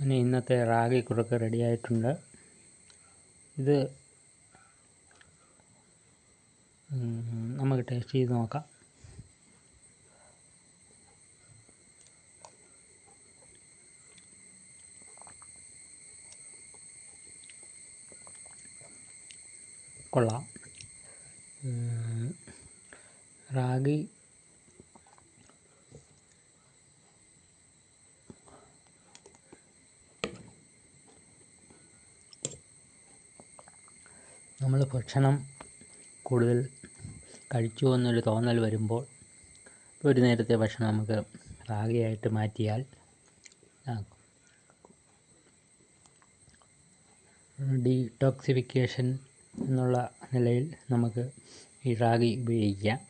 അങ്ങനെ ഇന്നത്തെ റാഗി കുറുക്ക് റെഡിയായിട്ടുണ്ട്. ഇത് നമുക്ക് ടേസ്റ്റ് ചെയ്ത് നോക്കാം. കൊള്ളാം. റാഗി നമ്മൾ ഭക്ഷണം കൂടുതൽ കഴിച്ചു എന്നൊരു തോന്നൽ വരുമ്പോൾ ഒരു നേരത്തെ ഭക്ഷണം നമുക്ക് റാഗിയായിട്ട് മാറ്റിയാൽ ഡീടോക്സിഫിക്കേഷൻ എന്നുള്ള നിലയിൽ നമുക്ക് ഈ റാഗി ഉപയോഗിക്കാം.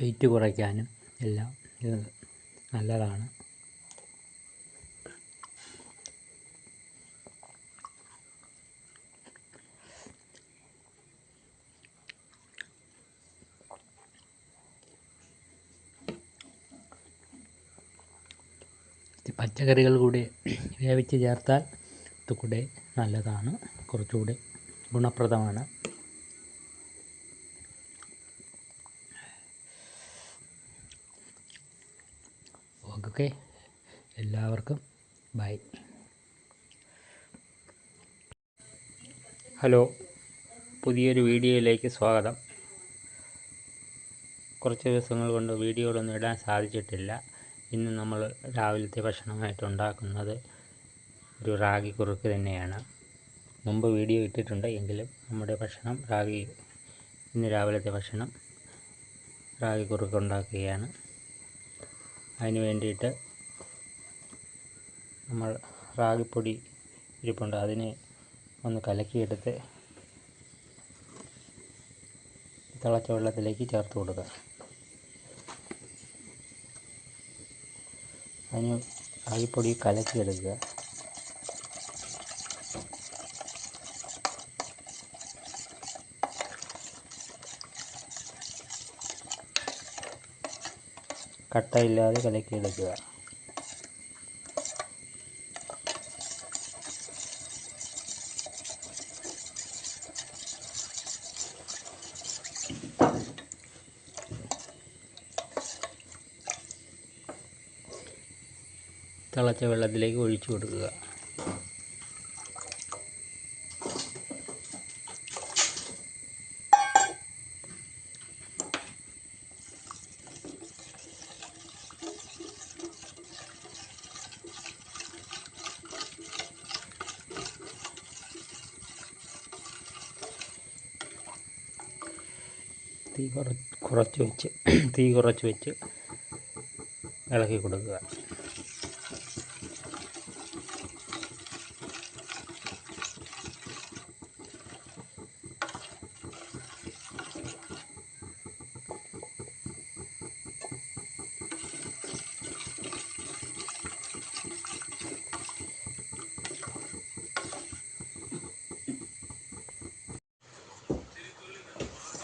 വെയിറ്റ് കുറയ്ക്കാനും എല്ലാം ഇത് നല്ലതാണ്. പച്ചക്കറികൾ കൂടി വേവിച്ച് ചേർത്താൽ ഇതുകൂടെ നല്ലതാണ്, കുറച്ചുകൂടി ഗുണപ്രദമാണ്. ഓക്കെ, എല്ലാവർക്കും ബൈ. ഹലോ, പുതിയൊരു വീഡിയോയിലേക്ക് സ്വാഗതം. കുറച്ച് ദിവസങ്ങൾ കൊണ്ട് വീഡിയോകളൊന്നും ഇടാൻ സാധിച്ചിട്ടില്ല. ഇന്ന് നമ്മൾ രാവിലത്തെ ഭക്ഷണമായിട്ട് ഉണ്ടാക്കുന്നത് ഒരു റാഗി കുറുക്ക് തന്നെയാണ്. മുമ്പ് വീഡിയോ ഇട്ടിട്ടുണ്ട്, എങ്കിലും നമ്മുടെ ഭക്ഷണം ഇന്ന് രാവിലത്തെ ഭക്ഷണം റാഗി കുറുക്ക് ഉണ്ടാക്കുകയാണ്. അതിന് വേണ്ടിയിട്ട് നമ്മൾ റാഗിപ്പൊടി ഇരിപ്പുണ്ട്, അതിനെ ഒന്ന് കലക്കിയെടുത്ത് തിളച്ച വെള്ളത്തിലേക്ക് ചേർത്ത് കൊടുക്കുക. അതിന് റാഗിപ്പൊടി കലക്കിയെടുക്കുക. കട്ടയില്ലാതെ കലക്കിയെടുക്കുക. തിളച്ച വെള്ളത്തിലേക്ക് ഒഴിച്ചു കൊടുക്കുക. തീ കുറച്ച് വെച്ച് ഇളക്കി കൊടുക്കുക.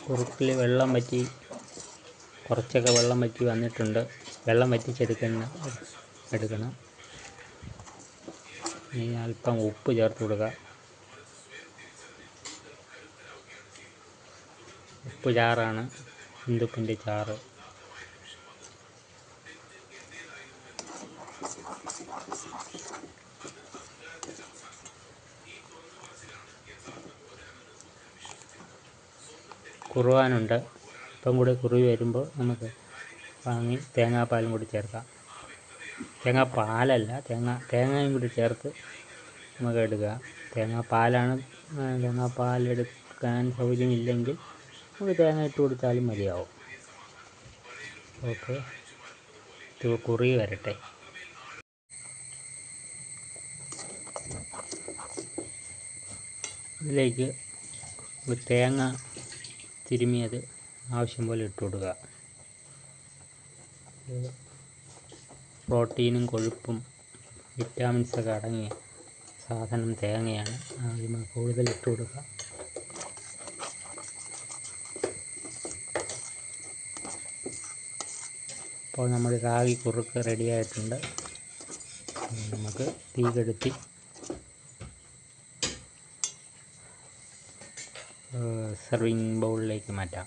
കുറുക്കിൽ കുറച്ചൊക്കെ വെള്ളം വറ്റി വന്നിട്ടുണ്ട്. വെള്ളം വറ്റിച്ചെടുക്കണം. ഇനി അല്പം ഉപ്പ് ചേർത്ത് കൊടുക്കുക. ഉപ്പ് ചാറാണ്, ഇന്ദുപ്പിൻ്റെ ചാറ്. കുറുവാനുണ്ട്, ഇപ്പം കൂടി കുറുവി വരുമ്പോൾ നമുക്ക് വാങ്ങി തേങ്ങാപ്പാലും കൂടി ചേർക്കാം. തേങ്ങാപ്പാലല്ല, തേങ്ങയും കൂടി ചേർത്ത് നമുക്ക് എടുക്കുക. തേങ്ങാപ്പാലെടുക്കാൻ സൗകര്യമില്ലെങ്കിൽ നമുക്ക് തേങ്ങ ഇട്ട് കൊടുത്താലും മതിയാവും. ഓക്കെ, ഇത് കുറുകി വരട്ടെ. ഇതിലേക്ക് തേങ്ങ തിരുമിയത് ആവശ്യം പോലെ ഇട്ട് കൊടുക്കുക. പ്രോട്ടീനും കൊഴുപ്പും വിറ്റാമിൻസൊക്കെ അടങ്ങിയ സാധനം തേങ്ങയാണ്. ആദ്യമേ കൂടുതൽ ഇട്ട് കൊടുക്കുക. അപ്പോൾ നമ്മുടെ റാഗി കുറുക്ക് റെഡിയായിട്ടുണ്ട്. നമുക്ക് തീ കെടുത്തി സെർവിങ് ബൗളിലേക്ക് മാറ്റാം.